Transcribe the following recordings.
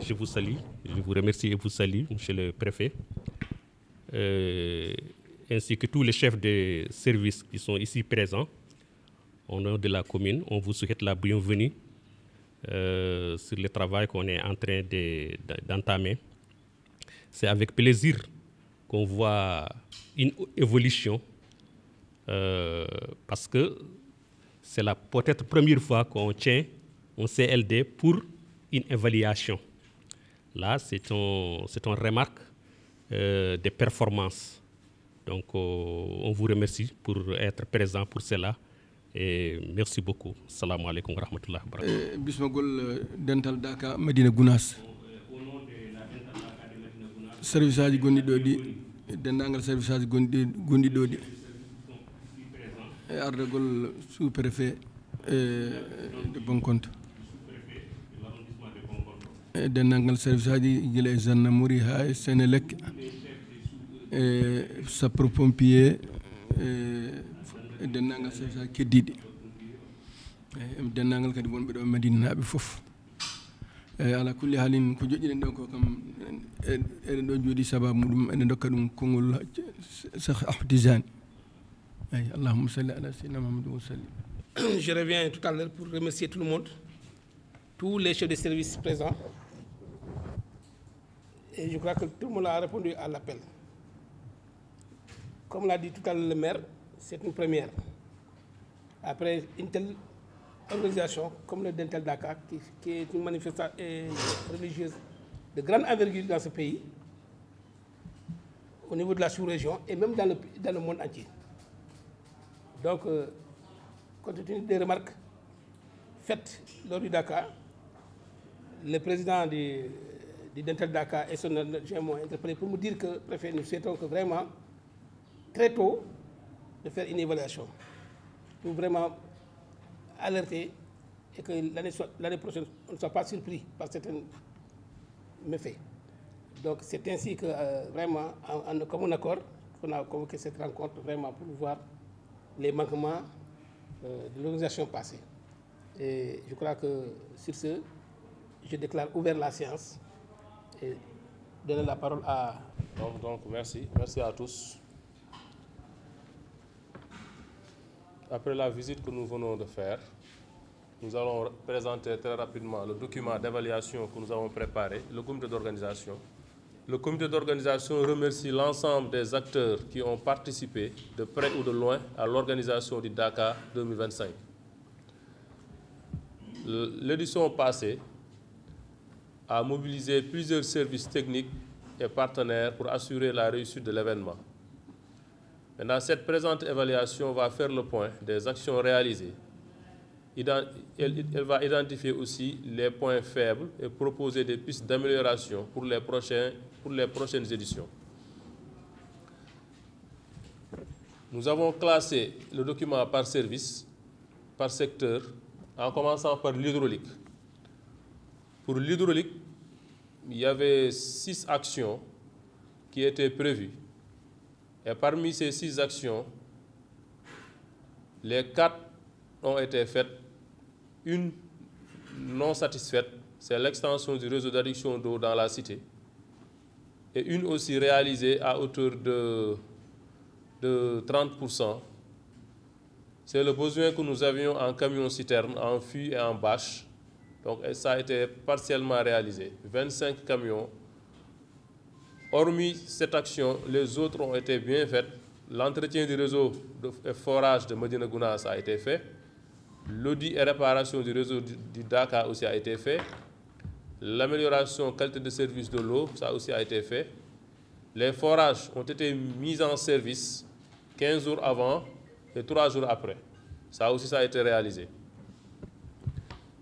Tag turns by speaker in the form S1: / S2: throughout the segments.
S1: je vous salue, je vous remercie et vous salue, monsieur le préfet, ainsi que tous les chefs de services qui sont ici présents au nom de la commune. On vous souhaite la bienvenue sur le travail qu'on est en train d'entamer. C'est avec plaisir qu'on voit une évolution parce que c'est la peut-être première fois qu'on tient un CLD pour une évaluation. Là, c'est une remarque des performances. Donc, on vous remercie pour être présent pour cela. Et merci beaucoup. Salam alaikum wa rahmatullah wa barakatuh.
S2: Bismagol Dental Daka Medina Gounas.
S1: Au nom de la Dental Daka de Medina Gounas.
S2: Service aji gondi dodi dendangal service aji gondi dodi ardagol sous-préfet de Boncompte dendangal service aji gila gendarmerie ha Senelec sapeur-pompier dendangal service aji keddiɗi dendangal kadi wonɓe ɗo Medina naɓe fof ala kulli halin ko joƴƴiɗen ɗo ko kam eɗen ɗo jooɗi sababu muɗum eɗen dokka ɗum konngol Cheikh Ahmed Tidiane ay allahumma salli ala sayyidina Muhammad wa sallim.
S3: Je reviens tout à l'heure pour remercier tout le monde, tous les chefs de service présents, et je crois que tout le monde a répondu à l'appel. Comme l'a dit tout à l'heure le maire, c'est une première. Après une telle organisation comme le Dental Dakar, qui est une manifestation religieuse de grande envergure dans ce pays, au niveau de la sous-région et même dans le monde entier. Donc, compte tenu des remarques faites lors du Dakar, le président du Dental Dakar et son adjoint m'ont interpellé pour me dire que, préfet, nous souhaitons que vraiment, très tôt, de faire une évaluation pour vraiment alerter et que l'année prochaine, on ne soit pas surpris par certains méfaits. Donc, c'est ainsi que, vraiment, comme un accord, qu'on a convoqué cette rencontre, vraiment, pour voir les manquements de l'organisation passée. Et je crois que, sur ce, je déclare ouvert la séance et donner la parole à...
S4: Donc merci. Merci à tous. Après la visite que nous venons de faire, nous allons présenter très rapidement le document d'évaluation que nous avons préparé, le comité d'organisation. Le comité d'organisation remercie l'ensemble des acteurs qui ont participé, de près ou de loin, à l'organisation du Dakar 2025. L'édition passée a mobilisé plusieurs services techniques et partenaires pour assurer la réussite de l'événement. Maintenant, cette présente évaluation va faire le point des actions réalisées. Elle va identifier aussi les points faibles et proposer des pistes d'amélioration pour les prochaines éditions. Nous avons classé le document par service, par secteur, en commençant par l'hydraulique. Pour l'hydraulique, il y avait 6 actions qui étaient prévues. Et parmi ces 6 actions, les 4 ont été faites. Une non satisfaite, c'est l'extension du réseau d'adduction d'eau dans la cité. Et une aussi réalisée à hauteur de 30%. C'est le besoin que nous avions en camion-citerne, en fût et en bâche. Donc ça a été partiellement réalisé. 25 camions. Hormis cette action, les autres ont été bien faites. L'entretien du réseau de forage de Medina Gounas a été fait. L'audit et réparation du réseau du Dakar aussi a été fait. L'amélioration qualité de service de l'eau, ça aussi a été fait. Les forages ont été mis en service 15 jours avant et 3 jours après. Ça aussi, ça a été réalisé.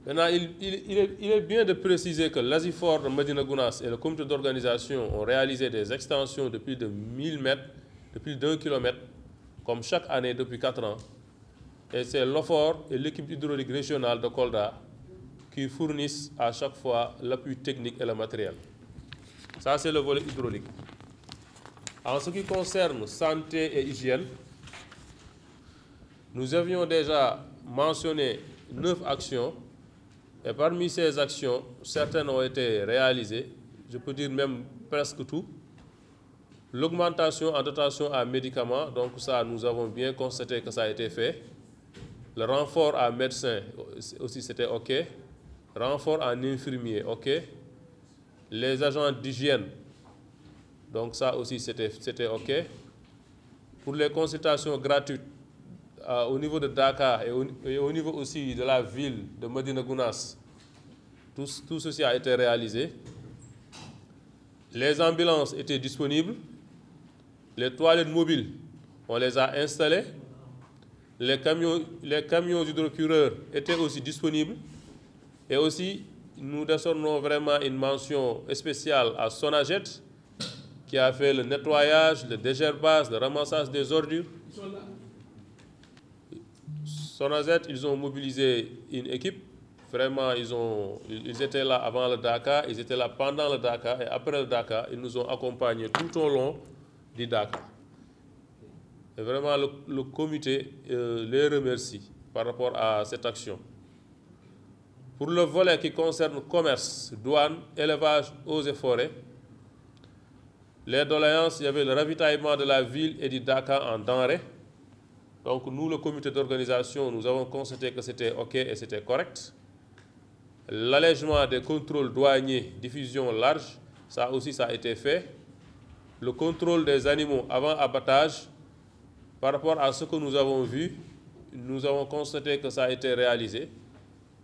S4: Maintenant, il est bien de préciser que l'ASIFOR de Medina Gounas et le comité d'organisation ont réalisé des extensions de plus de 1000 mètres, de plus d'1 kilomètre, comme chaque année depuis 4 ans. Et c'est l'OFOR et l'équipe hydraulique régionale de Kolda qui fournissent à chaque fois l'appui technique et le matériel. Ça, c'est le volet hydraulique. En ce qui concerne santé et hygiène, nous avions déjà mentionné 9 actions Et parmi ces actions, certaines ont été réalisées, je peux dire même presque tout. L'augmentation en dotation à médicaments, donc ça, nous avons bien constaté que ça a été fait. Le renfort à médecins, aussi c'était OK. Renfort en infirmiers, OK. Les agents d'hygiène, donc ça aussi c'était OK. Pour les consultations gratuites, au niveau de Dakar et au niveau aussi de la ville de Médina Gounass, tout ceci a été réalisé. Les ambulances étaient disponibles. Les toilettes mobiles, on les a installées. Les camions hydrocureurs étaient aussi disponibles. Et aussi, nous décernons vraiment une mention spéciale à Sonaget, qui a fait le nettoyage, le désherbage, le ramassage des ordures. Sonaget, ils ont mobilisé une équipe. Vraiment, ils étaient là avant le Dakar, ils étaient là pendant le Dakar et après le Dakar, ils nous ont accompagnés tout au long du Dakar. Et vraiment, le comité les remercie par rapport à cette action. Pour le volet qui concerne commerce, douane, élevage, eaux et forêts, les doléances, il y avait le ravitaillement de la ville et du Dakar en denrées. Donc nous, le comité d'organisation, nous avons constaté que c'était OK et c'était correct. L'allègement des contrôles douaniers, diffusion large, ça aussi ça a été fait. Le contrôle des animaux avant abattage, par rapport à ce que nous avons vu, nous avons constaté que ça a été réalisé.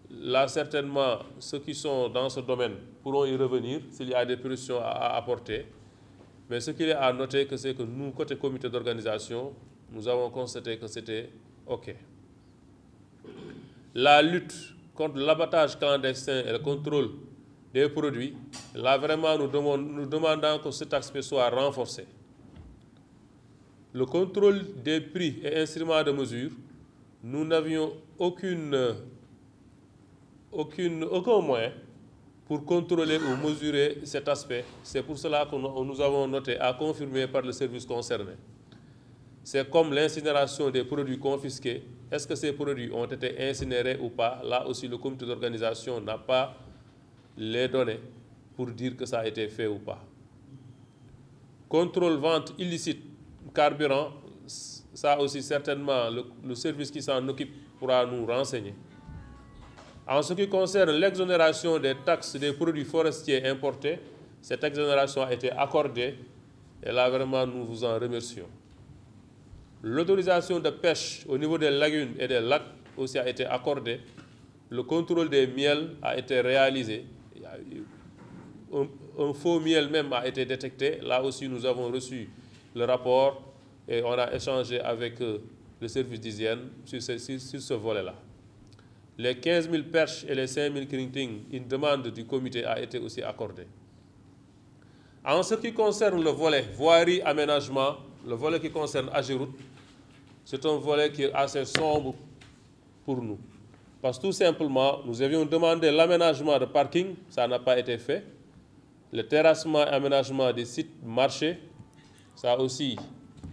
S4: Là, certainement, ceux qui sont dans ce domaine pourront y revenir s'il y a des précisions à apporter. Mais ce qu'il est à noter, c'est que nous, côté comité d'organisation, nous avons constaté que c'était OK. La lutte contre l'abattage clandestin et le contrôle des produits, là vraiment nous demandons que cet aspect soit renforcé. Le contrôle des prix et instruments de mesure, nous n'avions aucun moyen pour contrôler ou mesurer cet aspect. C'est pour cela que nous avons noté à confirmer par le service concerné. C'est comme l'incinération des produits confisqués. Est-ce que ces produits ont été incinérés ou pas? Là aussi, le comité d'organisation n'a pas les données pour dire que ça a été fait ou pas. Contrôle vente illicite carburant, ça aussi certainement le service qui s'en occupe pourra nous renseigner. En ce qui concerne l'exonération des taxes des produits forestiers importés, cette exonération a été accordée et là vraiment nous vous en remercions. L'autorisation de pêche au niveau des lagunes et des lacs aussi a été accordée. Le contrôle des miels a été réalisé. Un faux miel même a été détecté. Là aussi, nous avons reçu le rapport et on a échangé avec le service d'hygiène sur ce volet-là. Les 15 000 perches et les 5 000 kringting, une demande du comité a été aussi accordée. En ce qui concerne le volet voirie, aménagement, le volet qui concerne Ageroute, c'est un volet qui est assez sombre pour nous. Parce que tout simplement, nous avions demandé l'aménagement de parking, ça n'a pas été fait. Le terrassement et aménagement des sites marchés, ça aussi,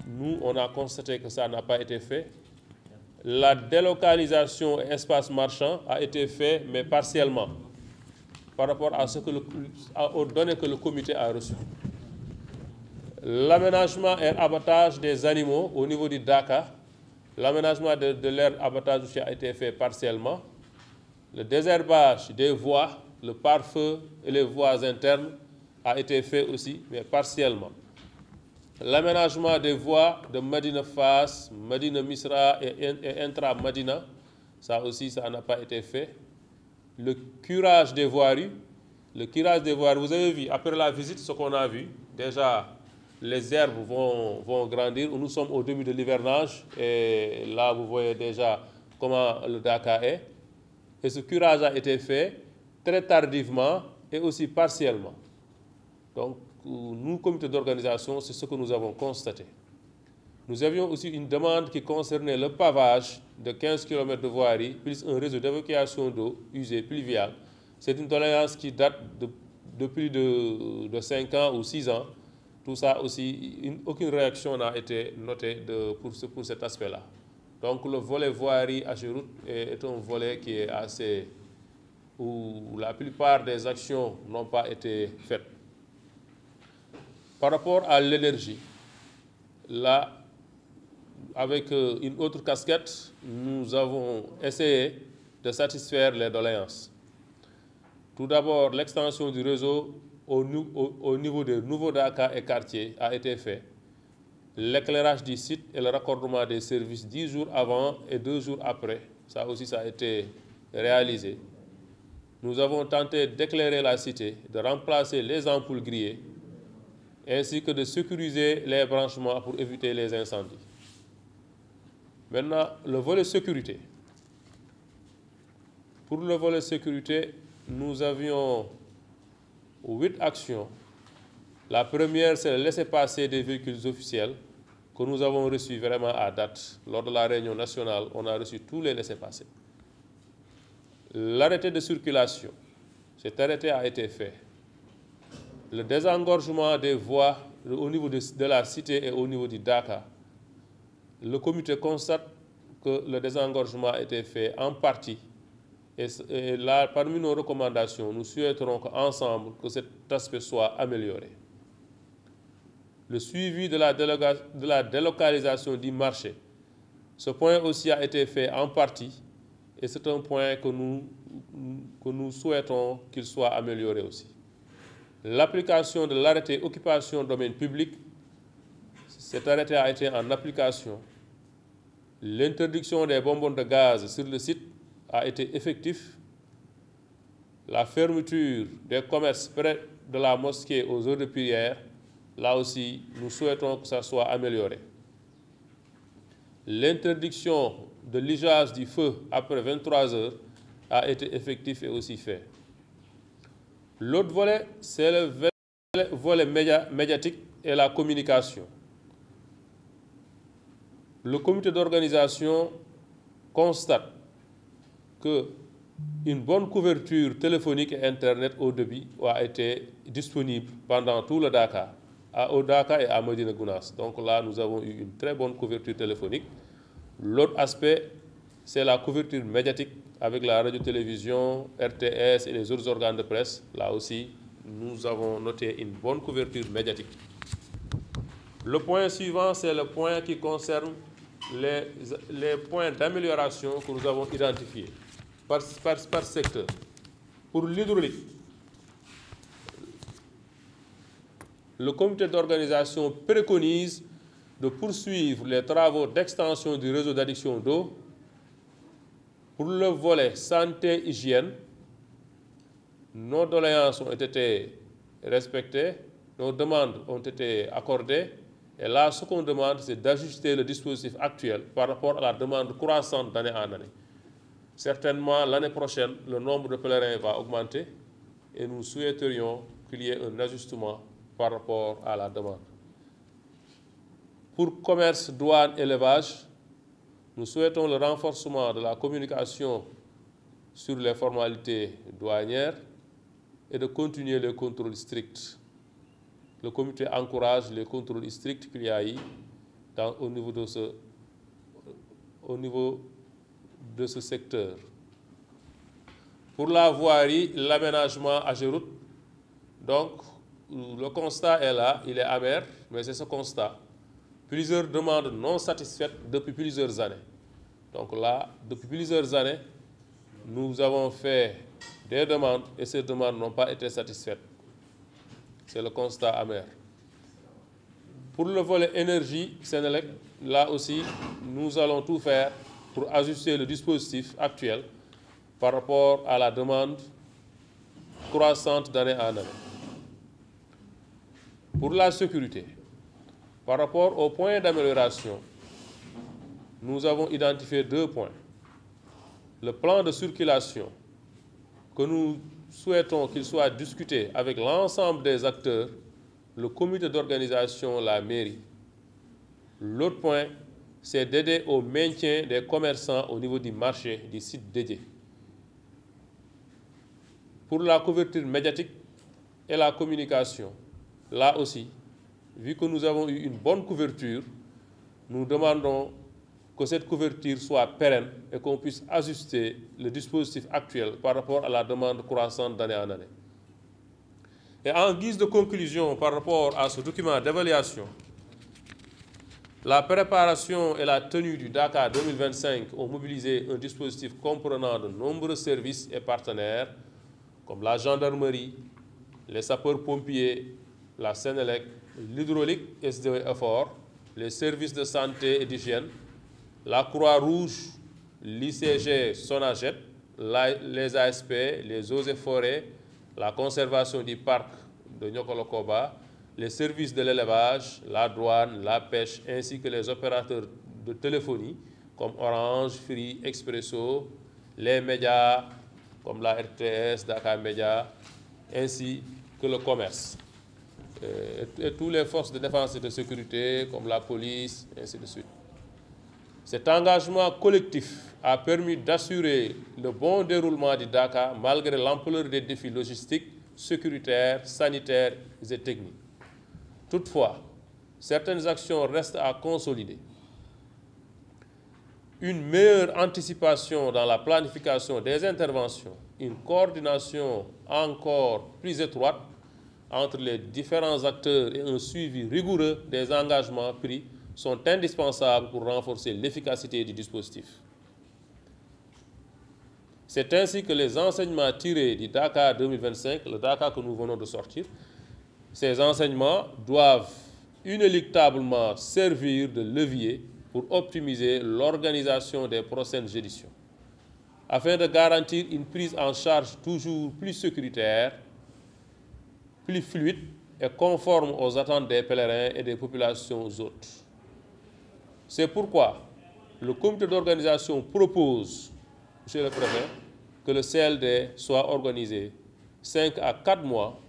S4: nous, on a constaté que ça n'a pas été fait. La délocalisation et espace marchand a été fait, mais partiellement, par rapport à aux données que le comité a reçues. L'aménagement et abattage des animaux au niveau du Dakar, l'aménagement de l'aire abattage aussi a été fait partiellement. Le désherbage des voies, le pare-feu et les voies internes a été fait aussi, mais partiellement. L'aménagement des voies de Medina Fass, Medina Misra et intra-Medina, ça aussi, ça n'a pas été fait. Le curage des voiries, vous avez vu, après la visite, ce qu'on a vu, déjà, les herbes vont grandir. Nous sommes au début de l'hivernage et là, vous voyez déjà comment le Dakar est. Et ce curage a été fait très tardivement et aussi partiellement. Donc, nous, comité d'organisation, c'est ce que nous avons constaté. Nous avions aussi une demande qui concernait le pavage de 15 km de voirie, plus un réseau d'évacuation d'eau usée pluviale. C'est une doléance qui date de plus de 5 ans ou 6 ans. Tout ça aussi, aucune réaction n'a été notée pour cet aspect-là. Donc le volet voirie Ageroute est un volet qui est assez où la plupart des actions n'ont pas été faites. Par rapport à l'énergie, là, avec une autre casquette, nous avons essayé de satisfaire les doléances. Tout d'abord, l'extension du réseau au niveau des nouveaux Dakar et quartiers a été fait. L'éclairage du site et le raccordement des services 10 jours avant et 2 jours après, ça aussi ça a été réalisé. Nous avons tenté d'éclairer la cité, de remplacer les ampoules grillées, ainsi que de sécuriser les branchements pour éviter les incendies. Maintenant, le volet sécurité. Pour le volet sécurité, nous avions 8 actions. La première, c'est le laissez-passer des véhicules officiels que nous avons reçus vraiment à date. Lors de la réunion nationale, on a reçu tous les laissez-passer. L'arrêté de circulation, cet arrêté a été fait. Le désengorgement des voies au niveau de la cité et au niveau du Dakar. Le comité constate que le désengorgement a été fait en partie. Et là, parmi nos recommandations, nous souhaiterons qu'ensemble, que cet aspect soit amélioré. Le suivi de la délocalisation du marché, ce point aussi a été fait en partie et c'est un point que nous souhaitons qu'il soit amélioré aussi. L'application de l'arrêté occupation domaine public, cet arrêté a été en application. L'interdiction des bonbonnes de gaz sur le site a été effective. La fermeture des commerces près de la mosquée aux heures de prière, là aussi, nous souhaitons que ça soit amélioré. L'interdiction de l'usage du feu après 23 heures a été effective et aussi fait. L'autre volet, c'est le volet médiatique et la communication. Le comité d'organisation constate qu'une bonne couverture téléphonique et Internet au débit a été disponible pendant tout le Dakar, au Dakar et à Médina Gounass. Donc là, nous avons eu une très bonne couverture téléphonique. L'autre aspect, c'est la couverture médiatique avec la radio-télévision, RTS et les autres organes de presse. Là aussi, nous avons noté une bonne couverture médiatique. Le point suivant, c'est le point qui concerne les points d'amélioration que nous avons identifiés par secteur. Pour l'hydraulique, le comité d'organisation préconise de poursuivre les travaux d'extension du réseau d'adduction d'eau. Pour le volet santé-hygiène, nos doléances ont été respectées, nos demandes ont été accordées. Et là, ce qu'on demande, c'est d'ajuster le dispositif actuel par rapport à la demande croissante d'année en année. Certainement, l'année prochaine, le nombre de pèlerins va augmenter et nous souhaiterions qu'il y ait un ajustement par rapport à la demande. Pour commerce, douane, élevage, nous souhaitons le renforcement de la communication sur les formalités douanières et de continuer les contrôles stricts. Le comité encourage les contrôles stricts qu'il y a eu au niveau de ce secteur. Pour la voirie, l'aménagement à Géroute, donc le constat est là, il est amer, mais c'est ce constat. Plusieurs demandes non satisfaites depuis plusieurs années. Donc là, depuis plusieurs années, nous avons fait des demandes et ces demandes n'ont pas été satisfaites. C'est le constat amer. Pour le volet énergie, Sénélec, là aussi, nous allons tout faire pour ajuster le dispositif actuel par rapport à la demande croissante d'année en année. Pour la sécurité, par rapport aux points d'amélioration, nous avons identifié 2 points. Le plan de circulation, que nous souhaitons qu'il soit discuté avec l'ensemble des acteurs, le comité d'organisation, la mairie. L'autre point, c'est d'aider au maintien des commerçants au niveau du marché, du site dédié. Pour la couverture médiatique et la communication, là aussi, vu que nous avons eu une bonne couverture, nous demandons que cette couverture soit pérenne et qu'on puisse ajuster le dispositif actuel par rapport à la demande croissante d'année en année. Et en guise de conclusion par rapport à ce document d'évaluation, la préparation et la tenue du Dakar 2025 ont mobilisé un dispositif comprenant de nombreux services et partenaires comme la gendarmerie, les sapeurs-pompiers, la Sénélec, l'hydraulique SDE-Effort, les services de santé et d'hygiène, la Croix-Rouge, l'ICG Sonaget, les ASP, les eaux et forêts, la conservation du parc de Nyokolokoba, les services de l'élevage, la douane, la pêche, ainsi que les opérateurs de téléphonie comme Orange, Free, Expresso, les médias comme la RTS, Dakar Média, ainsi que le commerce. Et toutes les forces de défense et de sécurité comme la police, ainsi de suite. Cet engagement collectif a permis d'assurer le bon déroulement du Dakar malgré l'ampleur des défis logistiques, sécuritaires, sanitaires et techniques. Toutefois, certaines actions restent à consolider. Une meilleure anticipation dans la planification des interventions, une coordination encore plus étroite entre les différents acteurs et un suivi rigoureux des engagements pris sont indispensables pour renforcer l'efficacité du dispositif. C'est ainsi que les enseignements tirés du Dakar 2025, le Dakar que nous venons de sortir, ces enseignements doivent inéluctablement servir de levier pour optimiser l'organisation des prochaines éditions, afin de garantir une prise en charge toujours plus sécuritaire, plus fluide et conforme aux attentes des pèlerins et des populations hôtes. C'est pourquoi le comité d'organisation propose, Monsieur le Préfet, que le CLD soit organisé 5 à 4 mois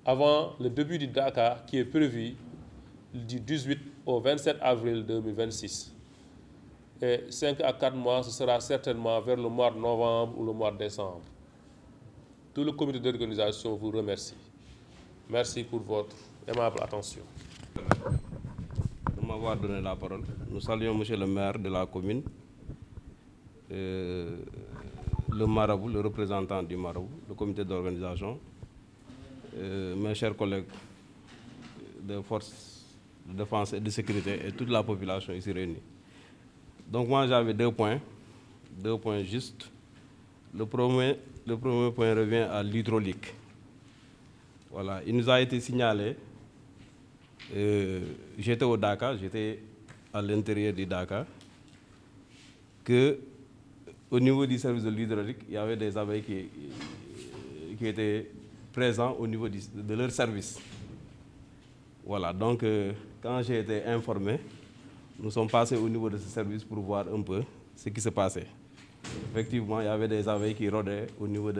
S4: avant le début du Dakar qui est prévu du 18 au 27 avril 2026. Et 5 à 4 mois, ce sera certainement vers le mois de novembre ou le mois de décembre. Tout le comité d'organisation vous remercie. Merci pour votre aimable attention.
S5: De m'avoir donné la parole. Nous saluons Monsieur le maire de la commune, le marabout, le représentant du marabout, le comité d'organisation, mes chers collègues de forces de défense et de sécurité et toute la population ici réunie. Donc moi j'avais deux points justes. Le premier point revient à l'hydraulique. Voilà, il nous a été signalé, j'étais au Dakar, j'étais à l'intérieur du Dakar, qu'au niveau du service de l'hydraulique, il y avait des abeilles qui étaient présents au niveau de leur service. Voilà, donc quand j'ai été informé, nous sommes passés au niveau de ce service pour voir un peu ce qui se passait. Effectivement, il y avait des abeilles qui rôdaient au niveau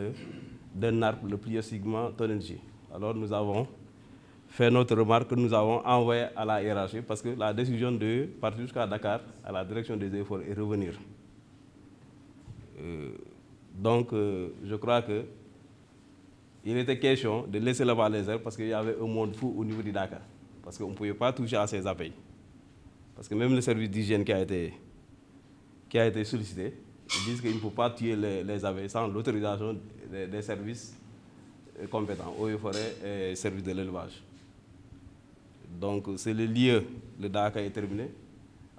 S5: d'un arbre, le Pliostigma tonenji. Alors nous avons fait notre remarque que nous avons envoyé à la hiérarchie parce que la décision de partir jusqu'à Dakar à la direction des efforts et revenir. Donc je crois qu'il était question de laisser là-bas les herbes parce qu'il y avait un monde fou au niveau du Dakar. Parce qu'on ne pouvait pas toucher à ces abeilles. Parce que même le service d'hygiène qui a été sollicité, ils disent qu'il ne faut pas tuer les abeilles sans l'autorisation des services compétents, eaux et forêts et services de l'élevage. Donc c'est le lieu, le Dakar est terminé,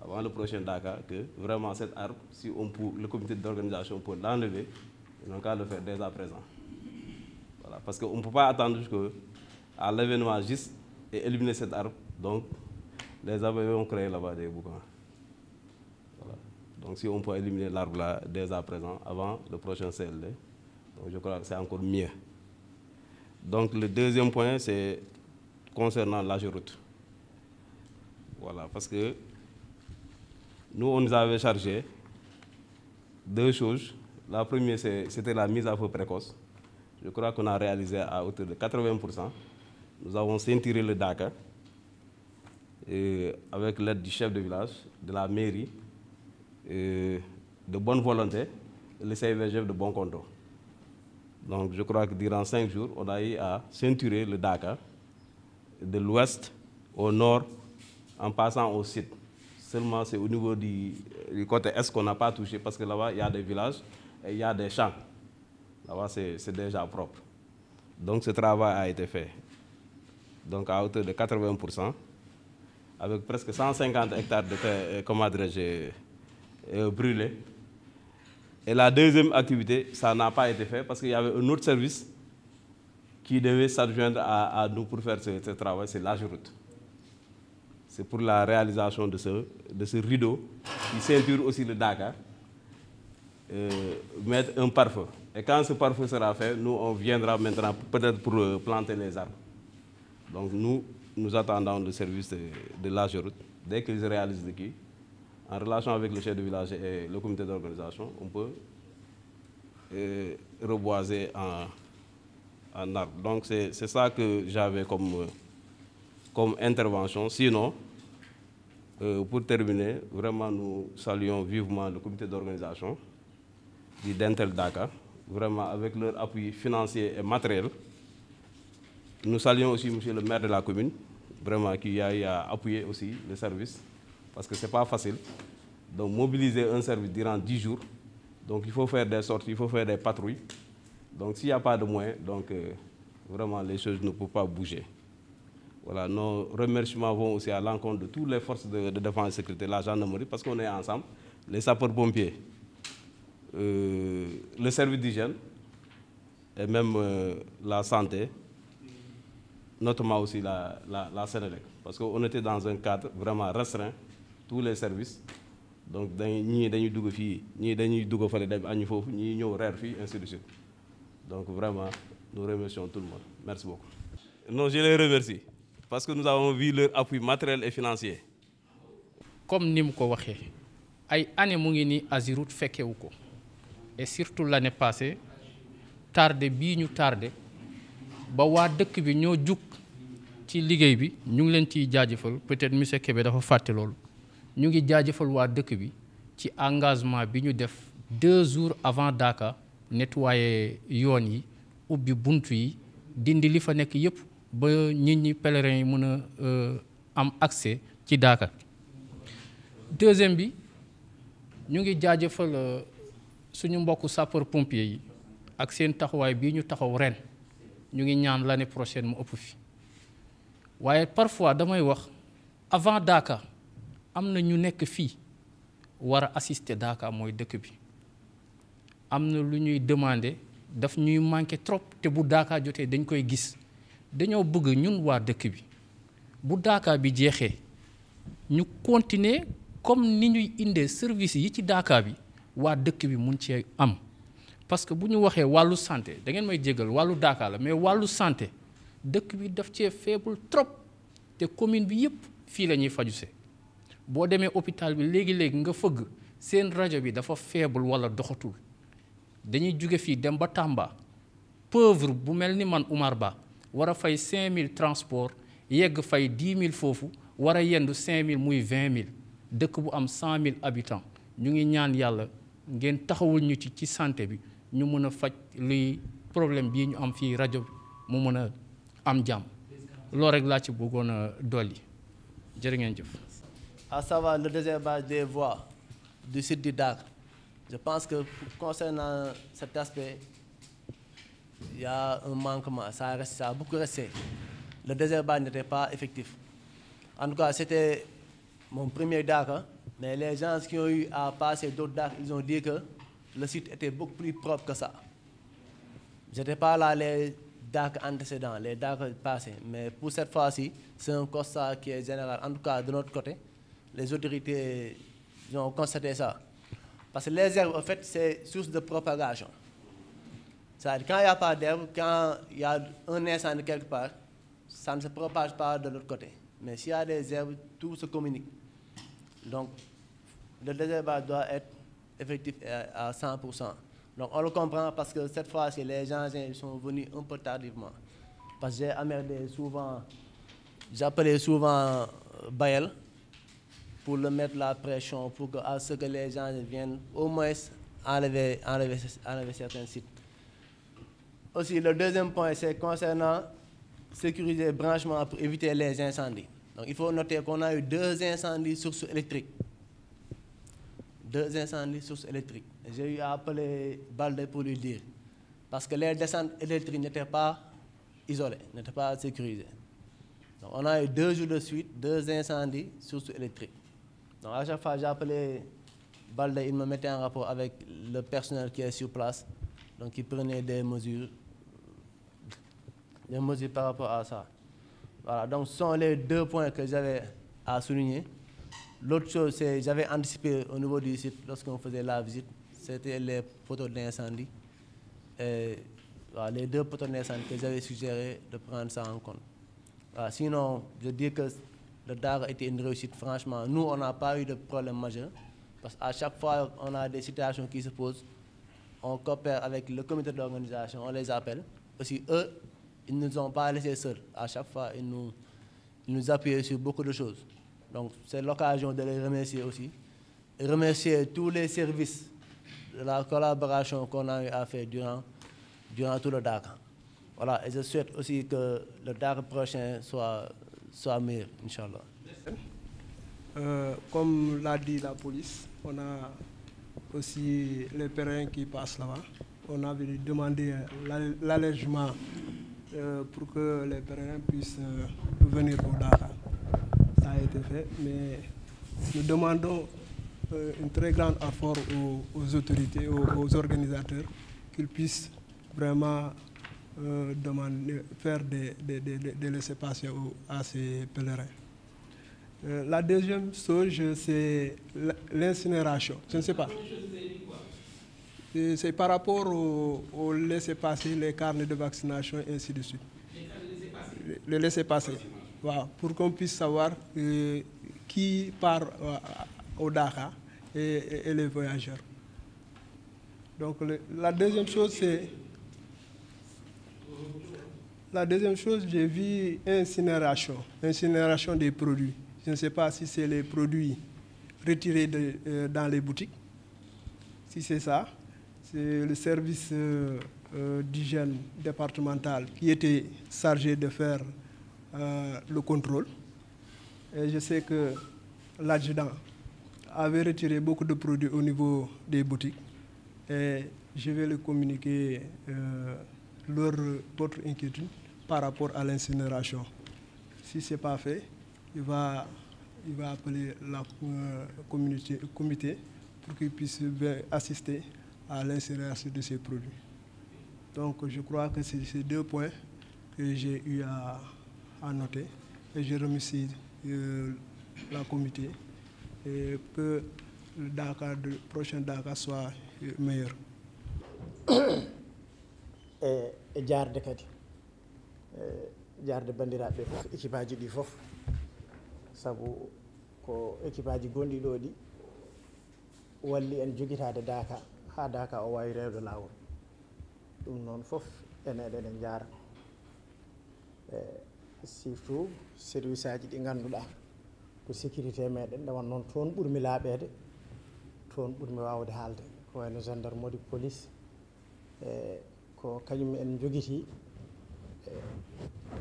S5: avant le prochain Dakar, que vraiment cet arbre, si le comité d'organisation peut l'enlever, ils n'ont qu'à le faire dès à présent. Voilà, parce qu'on ne peut pas attendre jusqu'à l'événement juste et éliminer cet arbre. Donc les abeilles vont créer là-bas des boucans. Voilà. Donc si on peut éliminer l'arbre là dès à présent, avant le prochain CLD, donc je crois que c'est encore mieux. Donc le deuxième point, c'est concernant l'AGEROUTE. Voilà, parce que nous, on nous avait chargé deux choses. La première, c'était la mise à feu précoce. Je crois qu'on a réalisé à hauteur de 80%. Nous avons ceinturé le Dakar avec l'aide du chef de village, de la mairie, de bonne volonté, et le CVGF de bon compte. Donc je crois que durant 5 jours, on a eu à ceinturer le Dakar de l'ouest au nord en passant au sud. Seulement, c'est au niveau du côté est qu'on n'a pas touché parce que là-bas, il y a des villages et il y a des champs. Là-bas, c'est déjà propre. Donc, ce travail a été fait. Donc, à hauteur de 80%, avec presque 150 hectares de terre, brûlés. Et la deuxième activité, ça n'a pas été fait parce qu'il y avait un autre service qui devait s'adjoindre à nous pour faire ce travail, c'est l'AGEROUTE. C'est pour la réalisation de ce rideau qui ceinture aussi le Dakar, mettre un pare-feu. Et quand ce pare-feu sera fait, nous, on viendra maintenant peut-être pour planter les arbres. Donc nous attendons le service de l'AGEROUTE. Dès qu'ils réalisent le quai, en relation avec le chef de village et le comité d'organisation, on peut reboiser en arbre. Donc c'est ça que j'avais comme intervention. Sinon, pour terminer, vraiment nous saluons vivement le comité d'organisation du Dentel Dakar, vraiment avec leur appui financier et matériel. Nous saluons aussi monsieur le maire de la commune, vraiment qui a appuyé aussi le service, parce que ce n'est pas facile. Donc mobiliser un service durant 10 jours, donc il faut faire des sorties, il faut faire des patrouilles. Donc s'il n'y a pas de moyens, donc vraiment les choses ne peuvent pas bouger. Voilà, nos remerciements vont aussi à l'encontre de toutes les forces de défense et de sécurité, la gendarmerie, parce qu'on est ensemble, les sapeurs-pompiers, le service d'hygiène et même la santé, notamment aussi la Sénélec. Parce qu'on était dans un cadre vraiment restreint, tous les services. Donc, nous avons ainsi de suite. Donc, vraiment, nous remercions tout le monde. Merci beaucoup. Non, je les remercie. Parce que nous avons vu leur appui matériel et financier.
S6: Comme nous l'avons dit, ay année mu ngi ni AGEROUTE fekkewu ko et surtout l'année passée tardé bii ñu tardé ba waa dëkk bi ñoo jug ci liggéey bi ñu ngi leen ciy jaajëfal peut-être monsieur Kébé dafa fàtte loolu ñu ngi jaajëfal waa dëkk bi ci engagement bi ñu def 2 jours avant Dakar nettoyer yoon yi ubbi buntu yi dindi li fa nekk yëpp ba nit ñi pèlerins yi mën a am accès ci Dakar. Deuxième bi ñu ngi jaajëfal suñu mbokku sapeur pompier yi ak seen taxawaay bii ñu taxaw ren ñu ngi ñaan l'année prochaine mu ëpp fi waaye parfois damay wax avant Dakar am na ñu nekk fii war a assister Dakar mooy dëkk bi am na lu ñuy demander daf ñuy manqué trop te bu Dakar jotee dañ koy gis dañoo bëgg ñun waa dëkk bi bu Dakar bi jeexee ñu continuer comme ni ñuy indee service yi ci Dakar bi waa dëkk bi mun cee am parce que bu ñu waxee wàllu santé da ngeen may jégal wàllu Dakar la mais wàllu santé dëkk bi daf cee faible trop te commune bi yëpp fii la ñuy fajuse boo demee hôpital bi léegi-léegi nga fëgg seen rajo bi dafa faible wala doxatul dañuy jóge fii dem ba Tamba pauvre bu mel ni man Oumar Ba war a fay 5000 transport yegg fay 10 000 foofu war a yendu 5000 muy 20 000 dëkk bu am 100 000 habitants ñu ngi ñaan yàlla ngeen taxawul ñu ci santé bi ñu mën a faj luy problème bii ñu am fii rajo bi mu mën a am jàmm loolu rek laa ci bëggoon a dolli jërë ngeen jëf.
S7: À savoir le désherbage des voies du site du Dakar. Je pense que concernant cet aspect, il y a un manquement, ça a beaucoup resté. Le désherbage n'était pas effectif. En tout cas, c'était mon premier Dakar, mais les gens qui ont eu à passer d'autres Dakar, ils ont dit que le site était beaucoup plus propre que ça. Je n'étais pas là les Dakar antécédents, les Dakar passés, mais pour cette fois-ci, c'est un constat qui est général. En tout cas, de notre côté, les autorités ont constaté ça. Parce que les herbes, en fait, c'est source de propagation. C'est-à-dire, quand il n'y a pas d'herbe, quand il y a un incendie quelque part, ça ne se propage pas de l'autre côté. Mais s'il y a des herbes, tout se communique. Donc, le désherbage doit être effectif à 100%. Donc, on le comprend parce que cette fois-ci, les gens sont venus un peu tardivement. Parce que j'ai emmerdé souvent, j'appelais souvent Bayel pour le mettre la pression, pour que, à ce que les gens viennent au moins enlever certains sites. Aussi, le deuxième point, c'est concernant sécuriser le branchement pour éviter les incendies. Donc il faut noter qu'on a eu 2 incendies sources électriques. 2 incendies sources électriques. J'ai eu à appeler Baldé pour lui dire. Parce que les descentes électriques n'étaient pas isolées, n'étaient pas sécurisées. Donc on a eu 2 jours de suite, 2 incendies sources électriques. Donc à chaque fois j'ai appelé Baldé, il me mettait en rapport avec le personnel qui est sur place. Donc il prenait des mesures par rapport à ça. Voilà, donc ce sont les 2 points que j'avais à souligner. L'autre chose, c'est j'avais anticipé au niveau du site, lorsqu'on faisait la visite, c'était les poteaux d'incendie. Et voilà, les 2 poteaux d'incendie que j'avais suggéré de prendre ça en compte. Voilà, sinon, je dis que le DAR a été une réussite. Franchement, nous, on n'a pas eu de problème majeur. Parce qu'à chaque fois on a des situations qui se posent, on coopère avec le comité d'organisation, on les appelle. Aussi, eux, ils ne nous ont pas laissés seuls. À chaque fois, ils nous appuient sur beaucoup de choses. Donc, c'est l'occasion de les remercier aussi. Et remercier tous les services de la collaboration qu'on a eu à faire durant tout le Dakar. Voilà, et je souhaite aussi que le Dakar prochain soit meilleur, Inch'Allah.
S2: Comme l'a dit la police, on a aussi les pèlerins qui passent là-bas. On avait demandé l'allègement pour que les pèlerins puissent venir au Dakar. Ça a été fait, mais nous demandons un très grand effort aux autorités, aux organisateurs, qu'ils puissent vraiment faire des laissez-passer à ces pèlerins. La deuxième chose, c'est l'incinération. Je ne sais pas. C'est par rapport au laissez-passer, les carnets de vaccination, et ainsi de suite. Les laissez-passer. Voilà, pour qu'on puisse savoir qui part au Dakar et les voyageurs. Donc la deuxième chose, c'est... La deuxième chose, j'ai vu incinération des produits. Je ne sais pas si c'est les produits retirés dans les boutiques. Si c'est ça, c'est le service d'hygiène départemental qui était chargé de faire le contrôle. Et je sais que l'adjudant avait retiré beaucoup de produits au niveau des boutiques. Et je vais leur communiquer votre inquiétude par rapport à l'incinération. Si ce n'est pas fait, il va appeler la comité pour qu'il puisse assister à l'incinération de ces produits. Donc je crois que c'est ces 2 points que j'ai eu à noter et je remercie la comité et que le prochain Dakar soit meilleur.
S8: e jaarde kadi jaarde bandiraɓe fof équipe aji ɗi fof sabu ko équipe aji gonɗi ɗo ɗi walli en jogitade Dakar ha Dakar o wawi rewde lawol ɗum noon fof ene eɗen jaara surtout service aji ɗi ganduɗa ko sécurité meɗen nde won noon toon ɓuurmi laaɓede toon ɓuurmi wawde haalde ko wayno gendarmerie police ko kañum en jogiti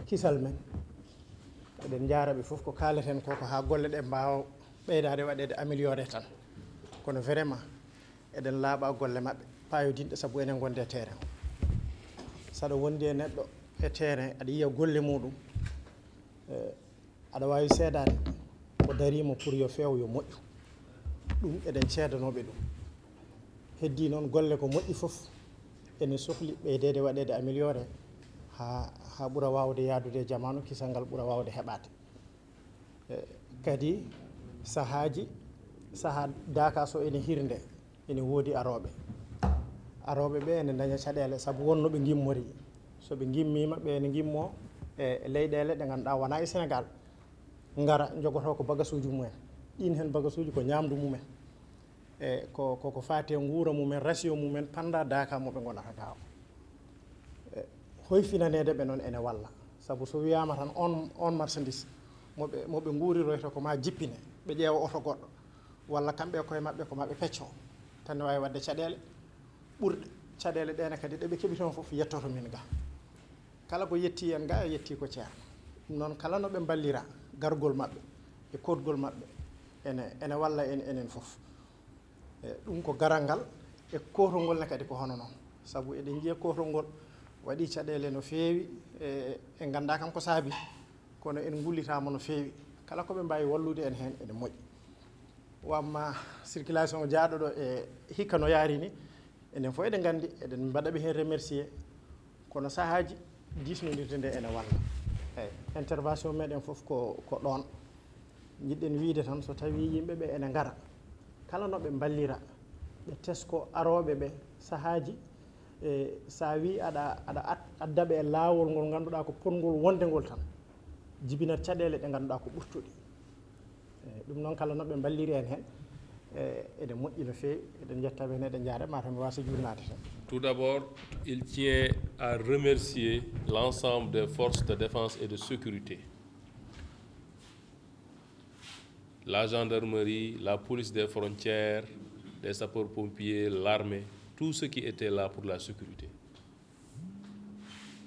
S8: kisal men eɗen jaaraɓe fof ko kaleten koko ha golle ɗe mbawa ɓeydade waɗede amélioré tan kono vraiment eɗen laaɓa golle maɓɓe payodinɗe saabu enen gonde e terrain saɗa wondi e neɗɗo e terrain aɗa yiya golle muɗum aɗa wawi seedade ko darima pour yo feew yo moƴƴu ɗum eɗen ceedanoɓe ɗum heddi noon golle ko moƴƴi fof ene sohli ɓeydede waɗede amélioré ha ɓuura wawde yaadude e jamanu kisal ngal ɓuura wawde heɓade kadi sahaji saaha Dakar so ene hirde ene woodi aroɓe ɓe ene daña caɗele saabu wonnoɓe gimmori soɓe gimmima ɓe ene gimmo e leyɗele ɗe ganduɗa wona e Sénégal gara jogoto ko bagasuji mumen ɗin hen bagasuji ko ñamdu mumen e koko fati e guura mumen ratio mumen panda Dakar moɓe gonata ga o hoyfinanede ɓe noon ene walla saabu so wiyama tan on marchandise moɓe guuriroyta ko ma jippine ɓe ƴeewa oto goɗɗo walla kamɓe koye maɓɓe ko maɓe pecco tan ne wawi wadde caɗele ɓurɗe caɗele ɗene kadi ɗeɓe keeɓi toon foof yettoto min ga kala ko yetti en ga yetti ko ceerno ɗum noon kala no ɓe ballira gargol maɓɓe e kodgol maɓɓe ene walla enen fof ɗum ko garal ngal e kotol ngol ne kadi ko hono noon sabu eɗen jiiya kotol ngol waɗi caɗele no feewi e ganda kam ko saabi kono en gullitama no feewi kala koɓe mbawi wallude en hen ene moƴƴi wamma circulation jaaɗo ɗo e hikka no yaari ni enen fof eɗen gandi eɗen mbaɗaɓe hen remercier kono sahaji disnodirde nde ene walla eyyi intervention meɗen fof ko ɗon jiɗɗen wiide tan so tawi yimɓeɓe ene ngara kala noɓe ballira ɓe tesko aroɓe ɓe sahaji sa wi aɗa addaɓe e laawol ngol ngannduɗa ko pongol wonde ngol tan jibinat caɗele ɗe ngannduɗa ko ɓurtuɗe ɗum noon kala noɓe balliri en hen eɗen moƴƴi no feewi eɗen jettaɓe hen eɗen jaare mata mi wasa jurnade tan.
S4: Tout d'abord, il tient à remercier l'ensemble des forces de défense et de sécurité. La gendarmerie, la police des frontières, les sapeurs-pompiers, l'armée, tous ceux qui étaient là pour la sécurité.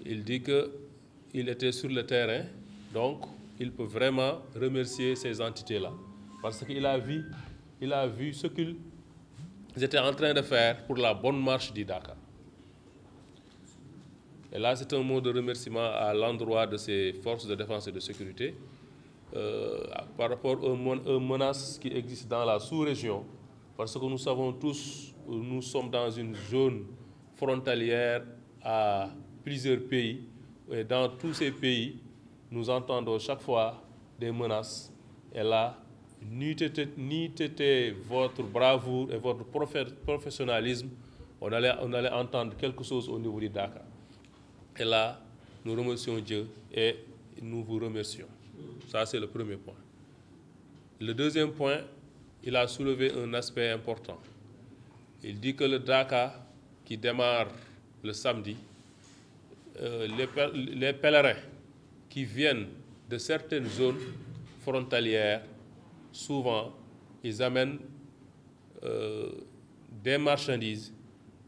S4: Il dit qu'il était sur le terrain, donc il peut vraiment remercier ces entités-là. Parce qu'il a vu ce qu'ils étaient en train de faire pour la bonne marche du Dakar. Et là, c'est un mot de remerciement à l'endroit de ces forces de défense et de sécurité par rapport aux menaces qui existent dans la sous-région. Parce que nous savons tous, nous sommes dans une zone frontalière à plusieurs pays. Et dans tous ces pays, nous entendons chaque fois des menaces. Et là, n'eût été votre bravoure et votre professionnalisme, on allait entendre quelque chose au niveau du Dakar. Et là, nous remercions Dieu et nous vous remercions. Ça, c'est le premier point. Le deuxième point, il a soulevé un aspect important. Il dit que le Dakar, qui démarre le samedi, les pèlerins qui viennent de certaines zones frontalières, souvent, ils amènent des marchandises,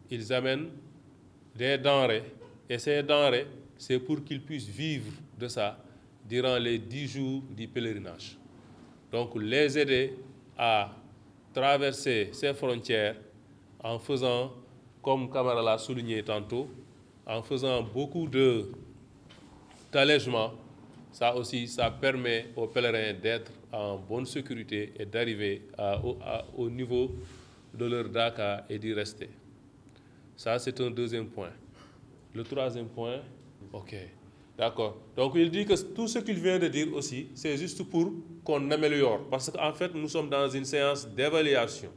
S4: ils amènent des denrées, et ces denrées, c'est pour qu'ils puissent vivre de ça durant les 10 jours du pèlerinage. Donc, les aider à traverser ces frontières en faisant, comme Camara l'a souligné tantôt, en faisant beaucoup d'allègements. Ça aussi, ça permet aux pèlerins d'être en bonne sécurité et d'arriver au niveau de leur Dakar et d'y rester. Ça, c'est un deuxième point. Le troisième point, ok, d'accord. Donc, il dit que tout ce qu'il vient de dire aussi, c'est juste pour qu'on améliore. Parce qu'en fait, nous sommes dans une séance d'évaluation.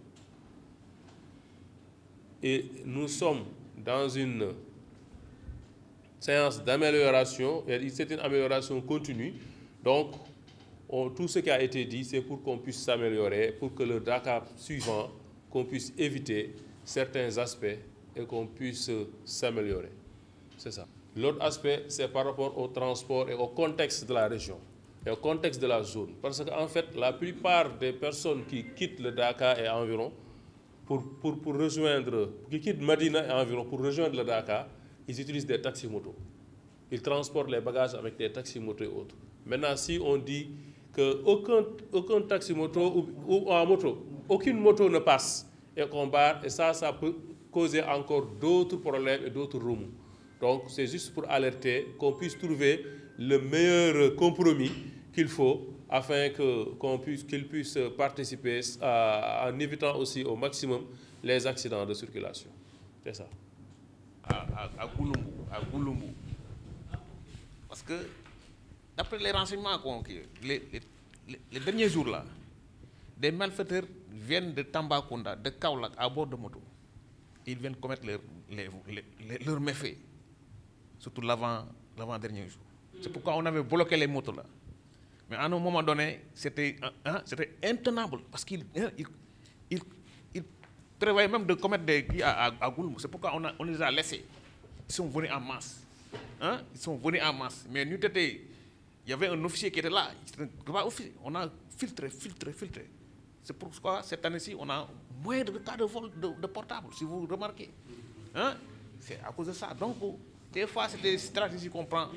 S4: Et nous sommes dans une séance d'amélioration, et c'est une amélioration continue. Donc, tout ce qui a été dit, c'est pour qu'on puisse s'améliorer, pour que le Dakar suivant, qu'on puisse éviter certains aspects et qu'on puisse s'améliorer. C'est ça. L'autre aspect, c'est par rapport au transport et au contexte de la région et au contexte de la zone. Parce qu'en fait, la plupart des personnes qui quittent le Dakar et environ pour rejoindre, qui quittent Medina et environ pour rejoindre le Dakar, ils utilisent des taxis-motos. Ils transportent les bagages avec des taxis-motos et autres. Maintenant, si on dit qu'aucun taxi-moto ou en moto, aucune moto ne passe et qu'on barre, et ça peut causer encore d'autres problèmes et d'autres remous. Donc, c'est juste pour alerter qu'on puisse trouver le meilleur compromis qu'il faut afin qu'ils puissent participer en évitant aussi au maximum les accidents de circulation. C'est ça.
S9: À Goulumbu. Parce que, d'après les renseignements qu'on a, les derniers jours là, des malfaiteurs viennent de Tambacounda, de Kaolack, à bord de moto. Ils viennent commettre leurs méfaits. Surtout l'avant-dernier jour. C'est pourquoi on avait bloqué les motos là. Mais à un moment donné, c'était intenable. Parce qu'ils prévoyaient même de commettre des guerres à Goulou. C'est pourquoi on les a laissés. Ils sont venus en masse. Ils sont venus en masse. Mais nous, il y avait un officier qui était là. On a filtré. C'est pourquoi cette année-ci, on a moins de cas de vol de portable, si vous remarquez. C'est à cause de ça. Donc, Des fois, c'est des stratégies qu'on prend,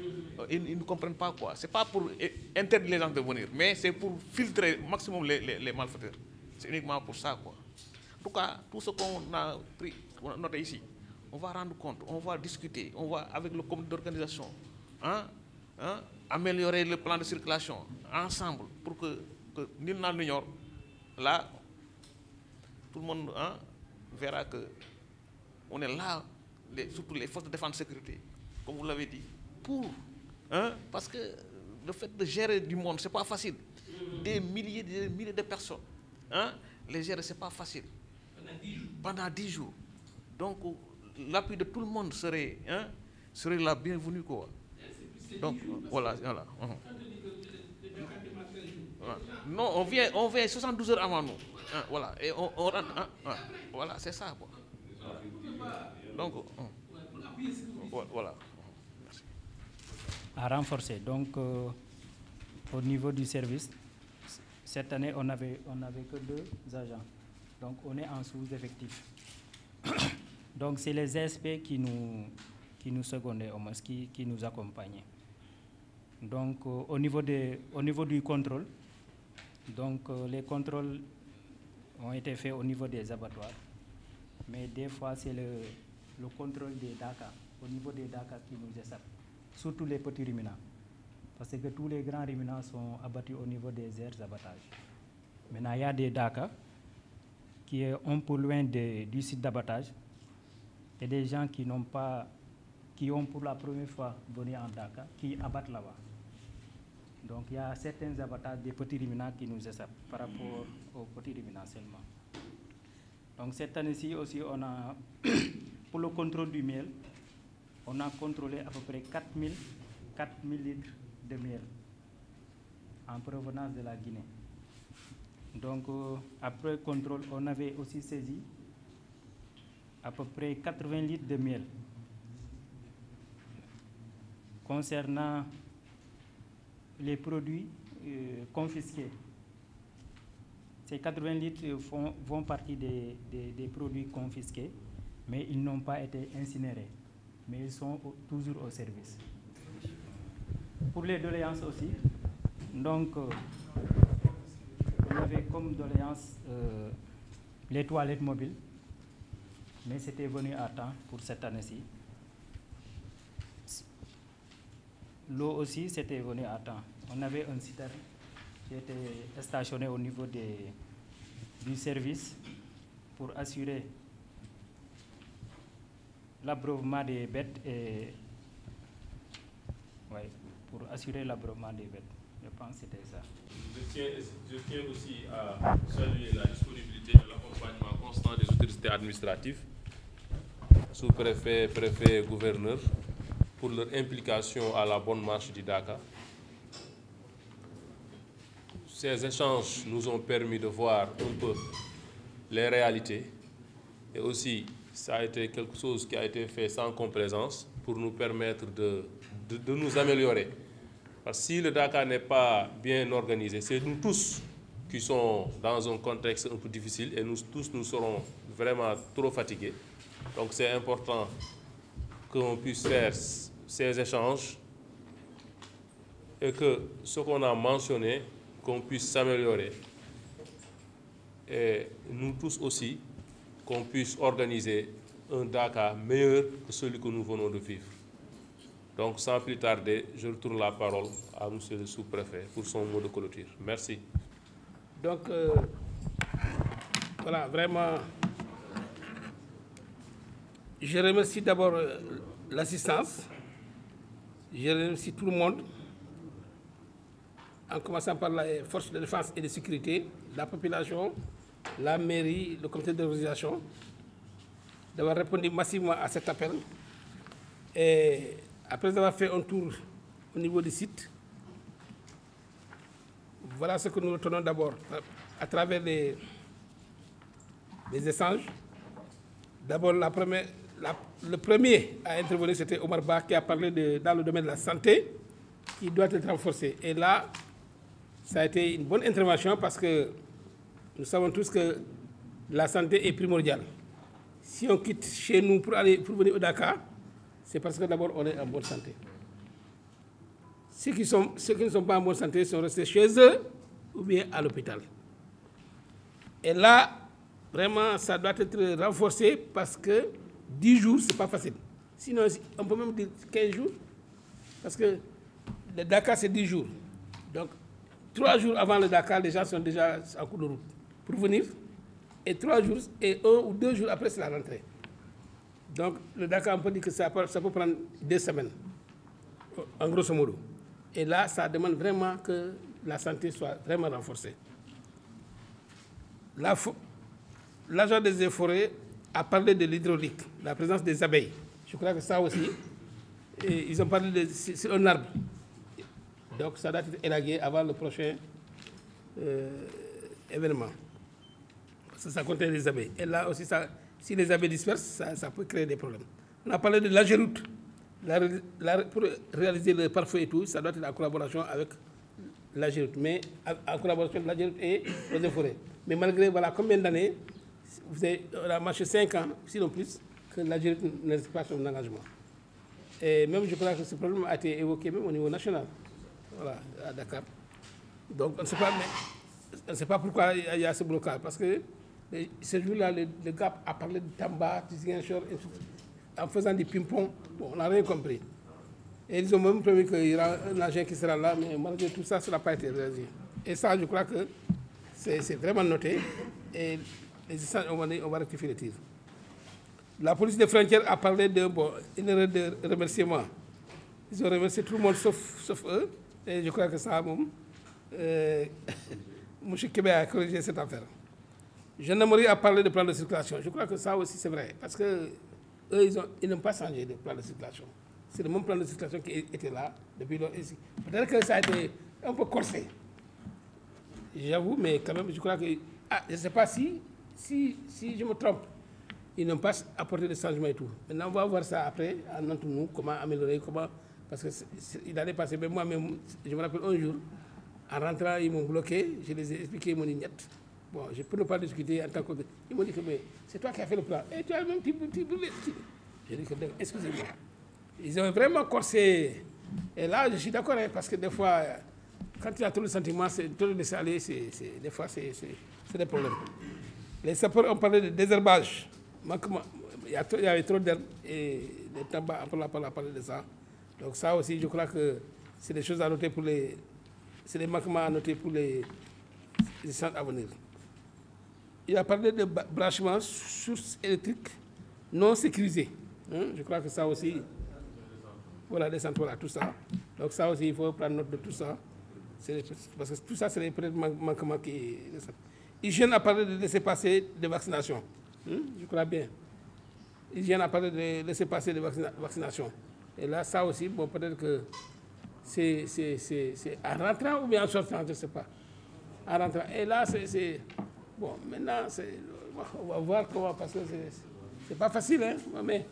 S9: ils ne comprennent pas quoi. Ce n'est pas pour interdire les gens de venir, mais c'est pour filtrer au maximum les malfaiteurs. C'est uniquement pour ça, quoi. En tout cas, tout ce qu'on a pris, qu'on a noté ici, on va rendre compte, on va discuter, on va, avec le comité d'organisation, améliorer le plan de circulation ensemble pour que nul n'en ignore. Là, tout le monde verra que on est là, surtout les forces de défense et de sécurité, comme vous l'avez dit, pour, parce que le fait de gérer du monde, ce n'est pas facile. Des milliers de personnes, les gérer, ce n'est pas facile. Pendant 10 jours. Donc, l'appui de tout le monde serait la bienvenue, quoi. Donc, voilà. Non, on vient 72 heures avant nous. Voilà, et on rentre. Voilà, c'est ça, quoi. Donc, voilà. Merci.
S10: À renforcer. Donc, au niveau du service, cette année, on n'avait que 2 agents. Donc, on est en sous-effectif. Donc, c'est les ASP qui nous secondaient, au moins, qui nous accompagnaient. Donc, au niveau du contrôle, donc, les contrôles ont été faits au niveau des abattoirs. Mais des fois, c'est le contrôle des DACA, au niveau des DACA qui nous échappe, surtout les petits ruminants. Parce que tous les grands ruminants sont abattus au niveau des aires d'abattage. Maintenant, il y a des DACA qui est un peu loin du site d'abattage et des gens qui ont pour la première fois venu en DACA, qui abattent là-bas. Donc, il y a certains abattages des petits ruminants qui nous échappent par rapport aux petits ruminants seulement. Donc, cette année-ci aussi, on a, pour le contrôle du miel, on a contrôlé à peu près 4000 litres de miel en provenance de la Guinée. Donc, après contrôle, on avait aussi saisi à peu près 80 litres de miel. Concernant les produits confisqués, ces 80 litres vont partie des produits confisqués, mais ils n'ont pas été incinérés, mais ils sont toujours au service. Pour les doléances aussi, donc, on avait comme doléance les toilettes mobiles, mais c'était venu à temps pour cette année-ci. L'eau aussi, c'était venu à temps. On avait un citerne qui était stationné au niveau du service pour assurer l'abreuvement des bêtes et pour assurer l'abreuvement des bêtes. Je pense que c'était ça.
S4: Je tiens aussi à saluer la disponibilité et l'accompagnement constant des autorités administratives, sous-préfet, préfet, gouverneur, pour leur implication à la bonne marche du DACA. Ces échanges nous ont permis de voir un peu les réalités et aussi ça a été quelque chose qui a été fait sans complaisance pour nous permettre de nous améliorer. Parce que si le DACA n'est pas bien organisé, c'est nous tous qui sommes dans un contexte un peu difficile et nous tous nous serons vraiment trop fatigués. Donc c'est important qu'on puisse faire ces échanges et que ce qu'on a mentionné, qu'on puisse s'améliorer. Et nous tous aussi, qu'on puisse organiser un DACA meilleur que celui que nous venons de vivre. Donc sans plus tarder, je retourne la parole à M. le sous-préfet pour son mot de clôture. Merci.
S3: Donc, voilà, vraiment, je remercie d'abord l'assistance, je remercie tout le monde, en commençant par les forces de défense et de sécurité, la population, la mairie, le comité d'organisation, d'avoir répondu massivement à cet appel. Et après avoir fait un tour au niveau du site, voilà ce que nous retenons d'abord à travers les échanges. D'abord, le premier à intervenir, c'était Omar Ba, qui a parlé dans le domaine de la santé, qui doit être renforcé. Et là, ça a été une bonne intervention parce que nous savons tous que la santé est primordiale. Si on quitte chez nous pour venir au Dakar, c'est parce que d'abord on est en bonne santé. Ceux qui ne sont pas en bonne santé sont restés chez eux ou bien à l'hôpital. Et là, vraiment, ça doit être renforcé parce que 10 jours, ce n'est pas facile. Sinon, on peut même dire 15 jours, parce que le Dakar, c'est 10 jours. Donc, 3 jours avant le Dakar, les gens sont déjà en cours de route pour venir. Et 3 jours, et 1 ou 2 jours après, c'est la rentrée. Donc, le Dakar, on peut dire que ça peut prendre 2 semaines, en grosso modo. Et là, ça demande vraiment que la santé soit vraiment renforcée. L'agent des eaux et forêts a parlé de l'hydraulique, la présence des abeilles. Je crois que ça aussi, et ils ont parlé de c'est un arbre. Donc, ça doit être élagué avant le prochain événement. Parce que ça contient les abeilles. Et là aussi, si les abeilles dispersent, ça peut créer des problèmes. On a parlé de l'agéroute. Pour réaliser le parfum et tout, ça doit être en collaboration avec l'agéroute. Mais en collaboration avec l'agéroute et les forêts. Mais malgré voilà, combien d'années, on a marché 5 ans, sinon plus, que l'agéroute ne respecte pas son engagement. Et même, je crois que ce problème a été évoqué même au niveau national, voilà, à Dakar. Donc, on ne sait pas pourquoi il y a ce blocage. Parce que ce jour-là, le gars a parlé de Tamba, de Ziguinchor, en faisant des ping-pong. Bon, on n'a rien compris. Et ils ont même promis qu'il y aura un agent qui sera là, mais malgré tout ça, ça n'a pas été réalisé. Et ça, je crois que c'est vraiment noté. Et les instances, on va rectifier les tirs. La police des frontières a parlé d'une erreur de remerciement. Ils ont remercié tout le monde sauf eux. Et je crois que ça, M. Kébé a corrigé cette affaire. Gendarmerie a parlé de plan de circulation. Je crois que ça aussi, c'est vrai. Parce que eux, ils n'ont pas changé de plan de circulation. C'est le même plan de circulation qui était là depuis lors. Peut-être que ça a été un peu corsé. J'avoue, mais quand même, je crois que... je ne sais pas si je me trompe. Ils n'ont pas apporté de changement et tout. Maintenant, on va voir ça après, entre nous, comment améliorer, comment... Parce qu'il allait passer, mais moi-même, je me rappelle un jour, en rentrant, ils m'ont bloqué, je les ai expliqué, ils m'ont dit, niet. Bon, je peux ne pas discuter en tant que... Ils m'ont dit que, mais c'est toi qui as fait le plan. Et tu as même petit... J'ai dit que, excusez-moi. Ils ont vraiment corsé. Et là, je suis d'accord, hein, parce que des fois, quand tu as tout le sentiment, c'est tout le laisser aller, des fois, c'est des problèmes. Les sapeurs ont parlé de désherbage. Il y avait trop d'herbe et les tabacs, on a parlé de ça. Donc ça aussi, je crois que c'est des choses à noter pour les... C'est des manquements à noter pour les centres à venir. Il a parlé de branchement sources électriques non sécurisées. Je crois que ça aussi... Voilà, des centres, voilà, tout ça. Donc ça aussi, il faut prendre note de tout ça. Parce que tout ça, c'est les manquements qui... Hygiène a parlé de laisser passer de vaccination. Je crois bien. Hygiène a parlé de laisser passer de vaccination. Et là, ça aussi, bon, peut-être que c'est en rentrant ou bien en sortant, je ne sais pas. En rentrant. Et là, c'est... Bon, maintenant, on va voir comment, parce que c'est pas facile, hein, mais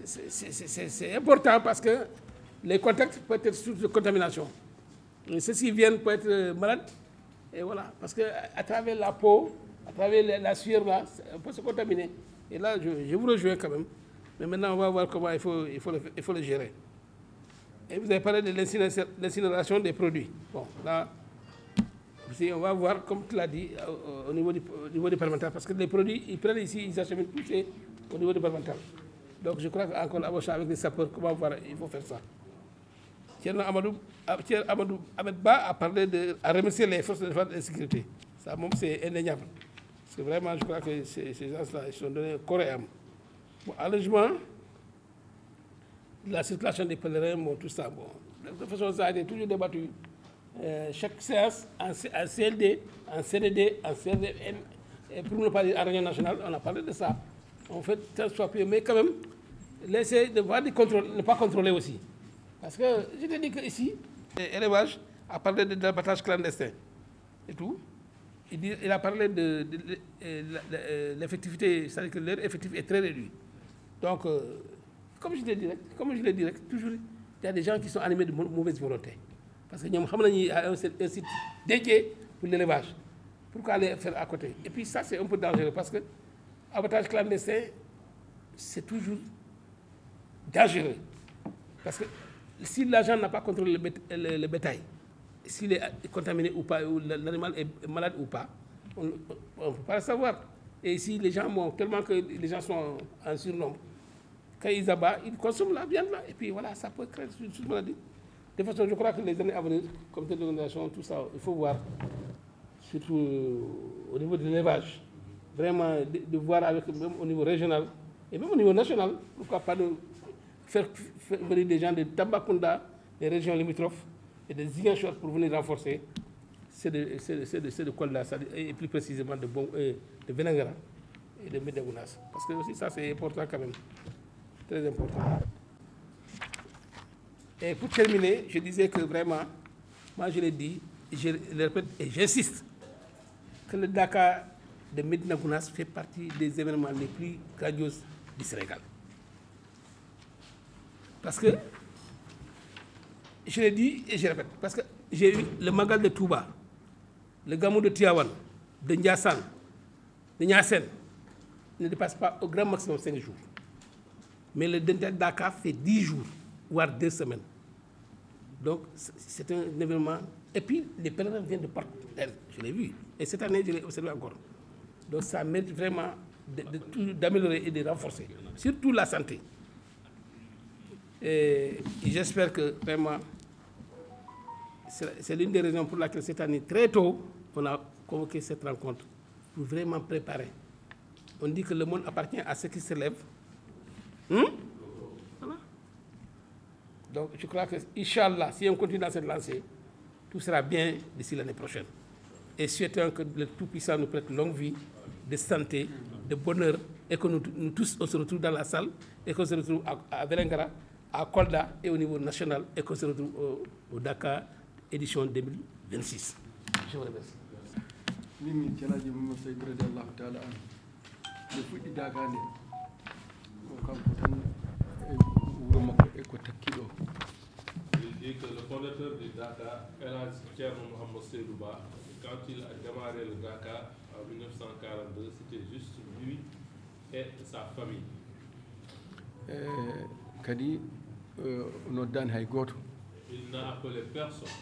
S3: c'est important parce que les contacts peuvent être source de contamination. Et ceux-ci viennent pour être malades, et voilà, parce qu'à travers la peau, à travers la sueur, là, on peut se contaminer. Et là, je vous rejoins quand même. Mais maintenant, on va voir comment il faut le gérer. Et vous avez parlé de l'incinération des produits. Bon, là, aussi, on va voir, comme tu l'as dit, au niveau départemental, parce que les produits, ils prennent ici, ils acheminent tout au niveau départemental. Donc, je crois qu'en collaboration avec les sapeurs, comment voir, il faut faire ça. Thierno Amadou Ahmed Ba a parlé à remercier les forces de défense et de sécurité. Ça, c'est indéniable. Parce que vraiment, je crois que ces gens-là, ils sont donnés corps et âme. Bon, allègement, la circulation des pèlerins, bon, tout ça. Bon. De toute façon, ça a été toujours débattu. Chaque séance, en CLD, en CDD, en CRDN, et pour ne pas dire en réunion nationale, on a parlé de ça. On fait tel soit plus, mais quand même, laisser de voir ne pas contrôler aussi. Parce que je te dis qu'ici, l'élevage a parlé de l'abattage clandestin et tout. Il a parlé de l'effectivité, c'est-à-dire que leur effectif est très réduit. Donc, comme je l'ai dit, toujours, il y a des gens qui sont animés de mauvaise volonté. Parce que nous avons un site dédié pour l'élevage. Pourquoi aller faire à côté? Et puis ça, c'est un peu dangereux parce que l'abattage clandestin, c'est toujours dangereux. Parce que si l'agent n'a pas contrôlé le bétail, s'il est contaminé ou pas, ou l'animal est malade ou pas, on ne peut pas le savoir. Et ici, les gens, tellement que les gens sont en surnombre, quand ils abattent, ils consomment la viande là, et puis voilà, ça peut créer une maladie. De toute façon, je crois que les années à venir, comme telle organisation, tout ça, il faut voir, surtout au niveau de l'élevage, vraiment de voir avec, même au niveau régional et même au niveau national, pourquoi pas de faire venir des gens de Tambacounda, des régions limitrophes et des Ziguinchor pour venir renforcer c'est de Kolda, et plus précisément de Vélingara et de Médagounas. Parce que aussi ça c'est important quand même, très important. Et pour terminer, je disais que vraiment, moi je l'ai dit, je le répète et j'insiste, que le Dakar de Médina Gounass fait partie des événements les plus grandioses du Sénégal. Parce que, je l'ai dit et je répète, parce que j'ai eu le Magal de Touba, le Gamou de Tiawan, de Ndiassane, de Niassène, ne dépasse pas au grand maximum 5 jours. Mais le Dakar fait 10 jours, voire 2 semaines. Donc, c'est un événement. Et puis, les pèlerins viennent de partout. Je l'ai vu. Et cette année, je l'ai observé encore. Donc, ça mérite vraiment d'améliorer et de renforcer. Surtout la santé. Et j'espère que vraiment, c'est l'une des raisons pour laquelle cette année, très tôt, on a convoqué cette rencontre pour vraiment préparer. On dit que le monde appartient à ceux qui se lèvent. Voilà. Donc, je crois que, Inch'Allah, si on continue dans cette lancée, tout sera bien d'ici l'année prochaine. Et souhaitons que le Tout-Puissant nous prête longue vie, de santé, de bonheur, et que nous tous, on se retrouve dans la salle, et qu'on se retrouve à Vélingara, à Kolda, et au niveau national, et qu'on se retrouve au Dakar, édition 2026. Je vous remercie.
S2: Je
S4: dis que le fondateur du Dakar, El Hadji Thierno Mohamed Seydou Ba, quand il a démarré le Dakar en 1942, c'était juste lui et sa famille. Il n'a appelé personne.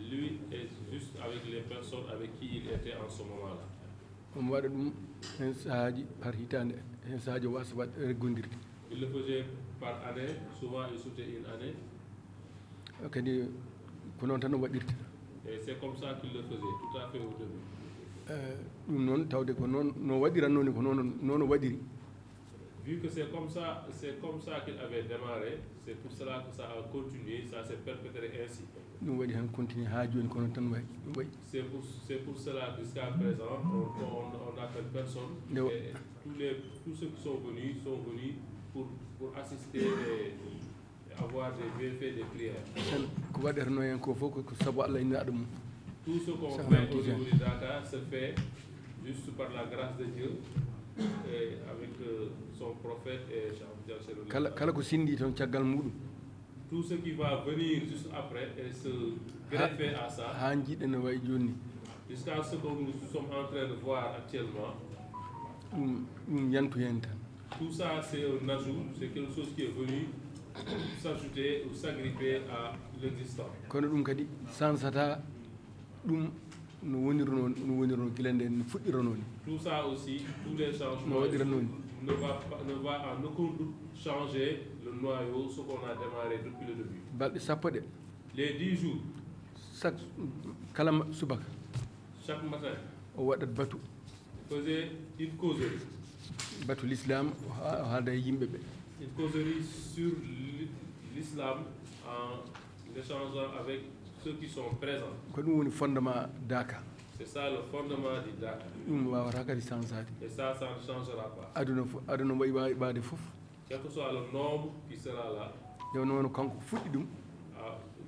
S4: Lui est juste avec les personnes avec qui il était en ce moment-là. Il le faisait par année, souvent il sautait une année. Et c'est comme ça qu'il le faisait, tout à fait au début. Vu que c'est comme ça qu'il avait démarré, c'est pour cela que ça a continué, ça s'est perpétré ainsi. C'est pour cela que jusqu'à présent, on n'appelle personne. Et tous ceux qui sont venus pour assister et avoir des bienfaits des prières. Tout ce qu'on fait au niveau du Dakar se fait juste par la grâce de Dieu et avec son prophète et tout ce qui va venir juste après et se greffer à ça, jusqu'à ce que nous sommes en train de voir actuellement. Tout ça, c'est un ajout, c'est quelque chose qui est venu s'ajouter ou s'agripper à l'existant. Tout ça aussi, tous les changements ne va en aucun doute changer le noyau, ce qu'on a démarré depuis le début. Les 10 jours, chaque matin, faisait une causerie. Une causerie sur l'islam en échangeant avec ceux qui sont présents. C'est ça le fondement du Dakar. Et ça ne changera pas. Quel que soit le nombre qui sera là,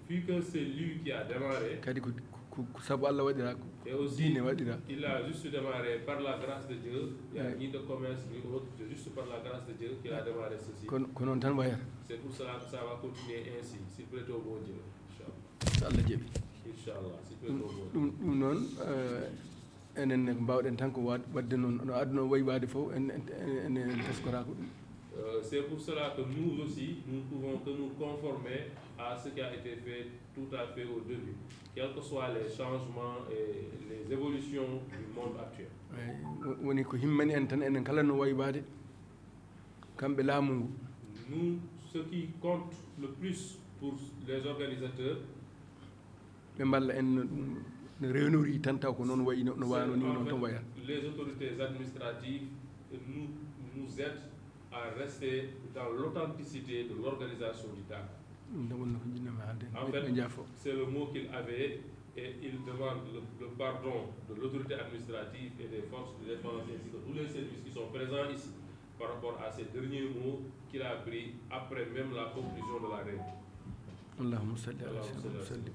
S4: vu que c'est lui qui a démarré, et aussi il a juste démarré par la grâce de Dieu, il n'y a ni de commerce ni autre, c'est juste par la grâce de Dieu qu'il a démarré ceci. C'est pour cela que ça va continuer ainsi, s'il plaît au bon Dieu. Inch'Allah, s'il plaît au bon Dieu.
S2: enen ne mbawɗen tan ko wadde noon no aduna wayi waade fof en teskora ko ɗum
S4: C'est pour cela que nous aussi, nous ne pouvons que nous conformer à ce qui a été fait tout à fait au début, quels que soient les changements et les évolutions du monde actuel.
S2: woni ko himmani en tan enen kala no waybade kamɓe laamu ngu.
S4: Nous, ce qui compte le plus pour les organisateurs,
S2: ɓe mballa en no rewnori tan taw ko noon wayi no wano ni noon tan wayata.
S4: Les autorités administratives nous aident à rester dans l'authenticité de l'organisation du Dakar. En fait, c'est le mot qu'il avait, et il demande le pardon de l'autorité administrative et des forces de défense ainsi que tous les services qui sont présents ici par rapport à ces derniers mots qu'il a pris après même la conclusion de la règle.
S2: Allahumma salli ala sayyidina.